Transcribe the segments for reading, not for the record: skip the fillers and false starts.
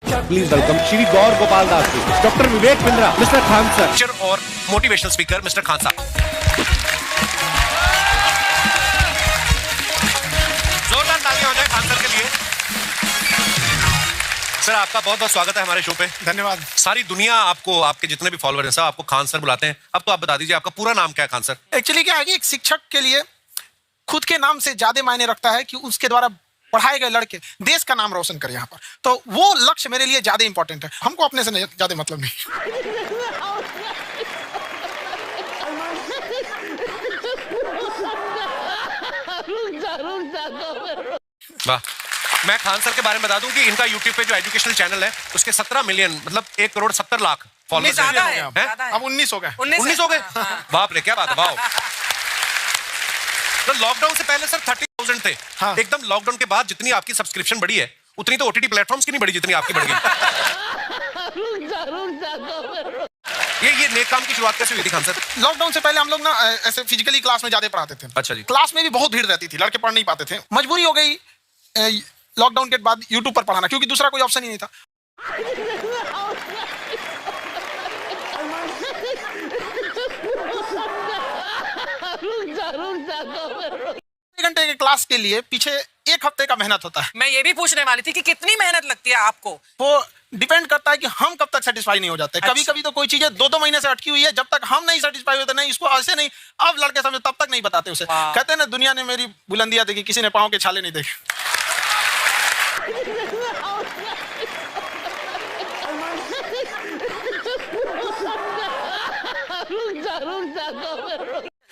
Please welcome Shri Gaur Gopal Das ji, doctor Vivek Bindra, mister Khan sir और motivational speaker mister Khan साहब। जोरदार तालियां हो जाए खान सर के लिए। सर आपका बहुत बहुत स्वागत है हमारे शो पे। धन्यवाद। सारी दुनिया आपको, आपके जितने भी फॉलोअर हैं सब आपको खान सर बुलाते हैं। अब तो आप बता दीजिए आपका पूरा नाम क्या है खान सर? एक्चुअली क्या है कि एक शिक्षक के लिए खुद के नाम से ज्यादा मायने रखता है कि उसके द्वारा पढ़ाए गए लड़के देश का नाम रोशन करे यहाँ पर, तो वो लक्ष्य मेरे लिए ज्यादा इंपॉर्टेंट है। हमको अपने से ज्यादा मतलब नहीं। वाह। मैं खान सर के बारे में बता दूं कि इनका YouTube पे जो एजुकेशनल चैनल है उसके 17 मिलियन मतलब 1,70,00,000 फॉलोअर्स हैं। अब 19 हो गए। 19 हो गए। बाप रे क्या बात है। वाह। तो लॉकडाउन से पहले सर 30,000 थे। हाँ। एकदम लॉकडाउन के बाद जितनी आपकी सब्सक्रिप्शन बढ़ी है उतनी तो OTT प्लेटफॉर्म्स की नहीं बढ़ी जितनी आपकी बढ़ गई। ये नेक काम की शुरुआत कैसे हुई थी खान सर? लॉकडाउन से पहले हम लोग ना ऐसे फिजिकली क्लास में ज्यादा पढ़ाते थे। अच्छा जी। क्लास में भी बहुत भीड़ रहती थी, लड़के पढ़ नहीं पाते थे। मजबूरी हो गई लॉकडाउन के बाद यूट्यूब पर पढ़ाना, क्योंकि दूसरा कोई ऑप्शन ही नहीं था। घंटे के क्लास के लिए पीछे 1 हफ्ते का मेहनत होता है। मैं ये भी पूछने वाली थी कि कितनी मेहनत लगती है आपको? वो डिपेंड करता है कि हम कब तक सेटिस्फाई नहीं हो जाते। अच्छा। कभी कभी तो कोई चीजें 2-2 महीने से अटकी हुई है, जब तक हम नहीं सेटिस्फाई होते नहीं इसको ऐसे नहीं अब लड़के समझे तब तक नहीं बताते उसे। कहते हैं ना दुनिया ने मेरी बुलंदियां देखी, किसी ने पाँव के छाले नहीं देखे।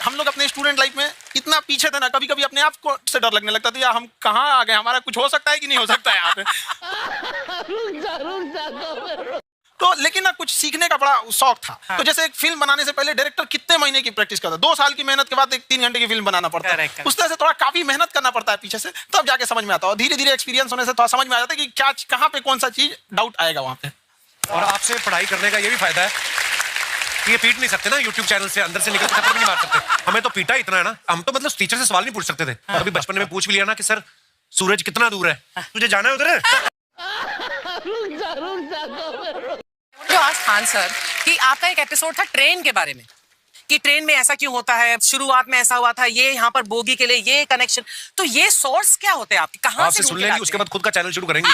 हम लोग अपने स्टूडेंट लाइफ में इतना पीछे थे ना, कभी कभी अपने आप को से डर लगने लगता था यार हम कहाँ आ गए, हमारा कुछ हो सकता है कि नहीं हो सकता है यहाँ पे। तो लेकिन ना कुछ सीखने का बड़ा शौक था। हाँ। तो जैसे एक फिल्म बनाने से पहले डायरेक्टर कितने महीने की प्रैक्टिस करता है, 2 साल की मेहनत के बाद एक 3 घंटे की फिल्म बनाना पड़ता है। उस तरह से थोड़ा काफी मेहनत करना पड़ता है पीछे से, तब जाके समझ में आता है। और धीरे धीरे एक्सपीरियंस होने से थोड़ा समझ में आ जाता है कि क्या कहाँ पे कौन सा चीज डाउट आएगा वहाँ पे। और आपसे पढ़ाई करने का ये भी फायदा है ये पीट नहीं सकते ना यूट्यूब चैनल से, अंदर से निकल के थप्पड़ भी नहीं मार सकते। हमें तो पीटा इतना है ना, हम तो मतलब टीचर से सवाल नहीं पूछ सकते थे। अभी बचपन में पूछ भी लिया ना कि सर सूरज कितना दूर है, तुझे जाना है उधर। जो आज खान सर कि आपका एक एपिसोड था ट्रेन के बारे में, कि ट्रेन में ऐसा क्यों होता है, शुरुआत में ऐसा हुआ था, ये यहाँ पर बोगी के लिए ये कनेक्शन, तो ये सोर्स क्या होते हैं आपके, कहाँ से सुन लेंगे उसके बाद खुद का चैनल शुरू करेंगे।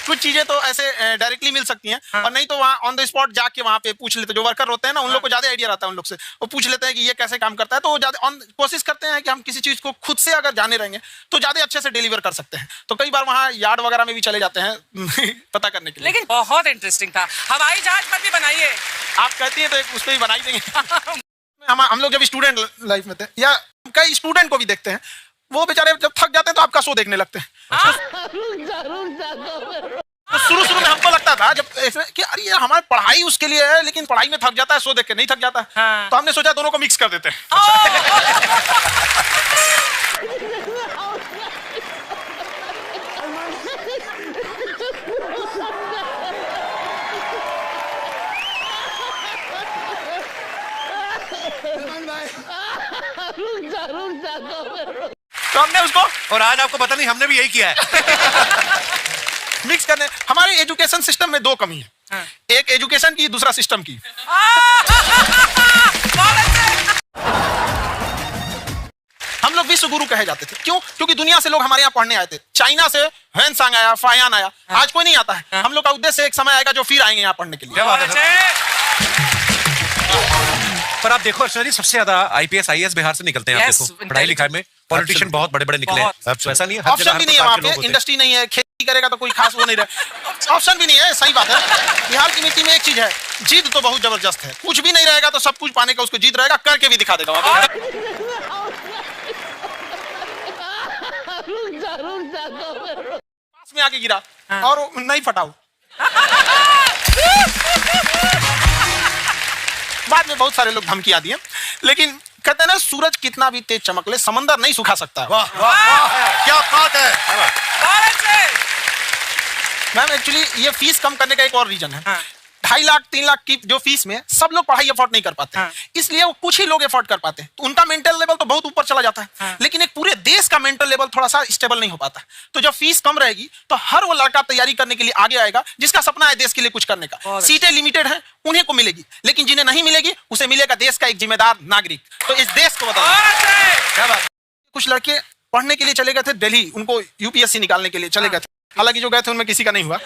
कुछ चीजें तो ऐसे डायरेक्टली मिल सकती हैं। हाँ। और नहीं तो वहाँ ऑन द स्पॉट जाके वहाँ पे पूछ लेते, जो वर्कर होते हैं ना उन लोग को ज्यादा आइडिया रहता है उन लोग से, वो पूछ लेते हैं कि ये कैसे काम करता है। तो वो ज्यादा कोशिश करते हैं कि हम किसी चीज को खुद से अगर जाने रहेंगे तो ज्यादा अच्छे से डिलीवर कर सकते हैं। तो कई बार वहाँ यार्ड वगैरह में भी चले जाते हैं पता करने के लिए। लेकिन बहुत इंटरेस्टिंग था। हवाई जहाज पर भी बनाइए आप कहती हैं तो एक उस पर भी बनाई देंगे। हम लोग जब स्टूडेंट लाइफ में थे या कई स्टूडेंट को भी देखते हैं, वो बेचारे जब थक जाते हैं तो आपका शो देखने लगते हैं। तो शुरू में हमको लगता था जब कि अरे ये हमारी पढ़ाई उसके लिए है, लेकिन पढ़ाई में थक जाता है, शो देख के नहीं थक जाता। हाँ। तो हमने सोचा दोनों को मिक्स कर देते हैं। तो हमने उसको, और आज आपको पता नहीं हमने भी यही किया है। मिक्स करने। हमारे एजुकेशन सिस्टम में 2 कमी है। हाँ। एक एजुकेशन की, दूसरा सिस्टम की। हम लोग विश्व गुरु कहे जाते थे, क्यों? क्योंकि दुनिया से लोग हमारे यहाँ पढ़ने आए थे। चाइना से ह्वेनसांग आया, फायान आया। हाँ। आज कोई नहीं आता है। हाँ। हम लोग का उद्देश्य एक समय आएगा जो फिर आएंगे यहाँ पढ़ने के लिए। क्या बात है। पर आप देखो अर्चना जी, सबसे ज्यादा IPS IAS बिहार से निकलते हैं। आप देखो पढ़ाई लिखाई में पॉलिटिशियन बहुत बड़े बड़े निकले हैं। तो ऐसा नहीं है, ऑप्शन भी नहीं है वहाँ पे, इंडस्ट्री नहीं है, खेती करेगा तो कोई खास वो नहीं रहे, ऑप्शन भी नहीं है। सही बात है। बिहार की मिट्टी में एक चीज है, जिद तो बहुत जबरदस्त है। कुछ भी नहीं रहेगा तो सब कुछ पाने का उसको जिद रहेगा, करके भी दिखा देगा। पास में आके गिरा और नहीं फटाओ। बाद में बहुत सारे लोग धमकियां दिए, लेकिन कहते हैं ना सूरज कितना भी तेज चमक ले समंदर नहीं सुखा सकता। वाह वाह, क्या बात है। मैम एक्चुअली ये फीस कम करने का एक और रीजन है। हाँ। 2.5 लाख 3 लाख की जो फीस में सब लोग पढ़ाई अफोर्ड नहीं कर पाते हाँ। इसलिए वो कुछ ही लोग अफोर्ड कर पाते हैं तो उनका मेंटल लेवल तो बहुत ऊपर चला जाता है हाँ। लेकिन एक पूरे देश का मेंटल लेवल थोड़ा सा स्टेबल नहीं हो पाता तो जब फीस कम रहेगी तो हर वो लड़का तैयारी करने के लिए आगे आएगा जिसका सपना है देश के लिए कुछ करने का बहुत सीटें लिमिटेड है उन्हें को मिलेगी लेकिन जिन्हें नहीं मिलेगी उसे मिलेगा देश का एक जिम्मेदार नागरिक तो इस देश को बताओ क्या बात है? कुछ लड़के पढ़ने के लिए चले गए थे दिल्ली उनको यूपीएससी निकालने के लिए चले गए थे हालांकि जो गए थे उनमें किसी का नहीं हुआ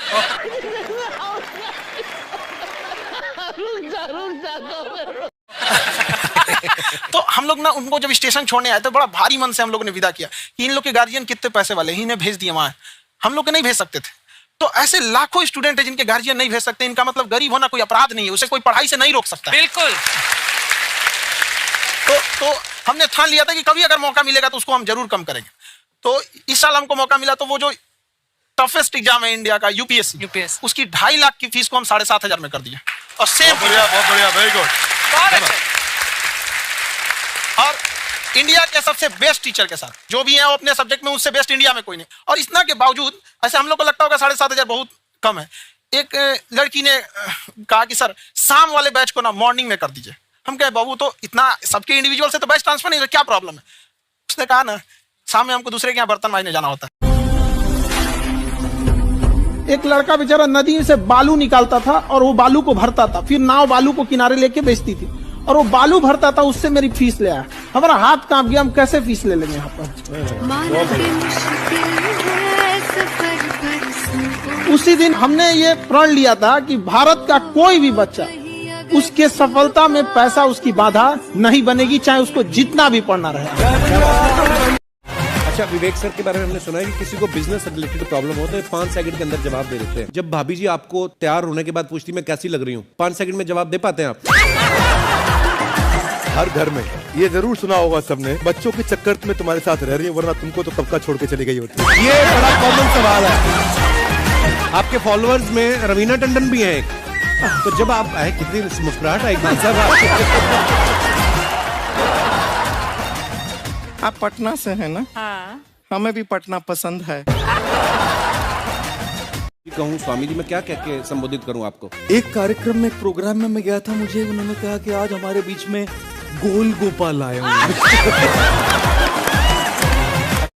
तो हम लोग ना उनको जब स्टेशन छोड़ने आए तो बड़ा भारी मन से हम लोगों ने विदा किया कि इन लोग के गार्जियन कितने पैसे वाले हैं, इन्हें भेज दिए वहां हम लोग के नहीं भेज सकते थे तो ऐसे लाखों स्टूडेंट है जिनके गार्जियन नहीं भेज सकते इनका मतलब गरीब होना कोई अपराध नहीं है उसे कोई पढ़ाई से नहीं रोक सकता बिल्कुल तो हमने ठान लिया था कि कभी अगर मौका मिलेगा तो उसको हम जरूर कम करेंगे तो इस साल हमको मौका मिला तो वो जो टफेस्ट एग्जाम है इंडिया का यूपीएससी उसकी 2.5 लाख की फीस को हम 7,500 में कर दिया और सेम बहुत बढ़िया वेरी गुड बहुत अच्छे और इंडिया के सबसे बेस्ट टीचर के साथ जो भी है वो अपने सब्जेक्ट में उससे बेस्ट इंडिया में कोई नहीं और इतना के बावजूद ऐसे हम लोग को लगता होगा 7,500 बहुत कम है एक लड़की ने कहा कि सर शाम वाले बैच को ना मॉर्निंग में कर दीजिए हम कहे बाबू तो इतना सबके इंडिविजुअल से तो बैच ट्रांसफर नहीं क्या प्रॉब्लम है उसने कहा ना शाम में हमको दूसरे के यहाँ बर्तन मांजने जाना होता है एक लड़का बेचारा नदी से बालू निकालता था और वो बालू को भरता था फिर नाव बालू को किनारे लेके बेचती थी और वो बालू भरता था उससे मेरी फीस ले आया हमारा हाथ कांप गया हम कैसे फीस ले लेंगे यहाँ पर उसी दिन हमने ये प्रण लिया था कि भारत का कोई भी बच्चा उसके सफलता में पैसा उसकी बाधा नहीं बनेगी चाहे उसको जितना भी पढ़ना रहे अच्छा विवेक सर के बारे में हमने सुना है कि किसी को बिजनेस से रिलेटेड प्रॉब्लम हो तो 5 सेकंड के अंदर जवाब दे देते हैं जब भाभी जी आपको तैयार होने के बाद पूछती मैं कैसी लग रही हूँ 5 सेकंड में जवाब दे पाते हैं आप हर घर में ये जरूर सुना होगा सबने बच्चों के चक्कर में तुम्हारे साथ रह रही है वरना तुमको तो कब का छोड़ के चली गई होती ये बड़ा कॉमन सवाल है आपके फॉलोअर्स में रवीना टंडन भी हैं एक तो जब आप आए कितनी मुस्कुराहट आएगी साहब आप पटना से हैं ना हाँ। हमें भी पटना पसंद है कहूँ स्वामी जी मैं क्या कह के संबोधित करूँ आपको एक कार्यक्रम में एक प्रोग्राम में मैं गया था मुझे उन्होंने कहा कि आज हमारे बीच में गोल गोपाल आए हुए हैं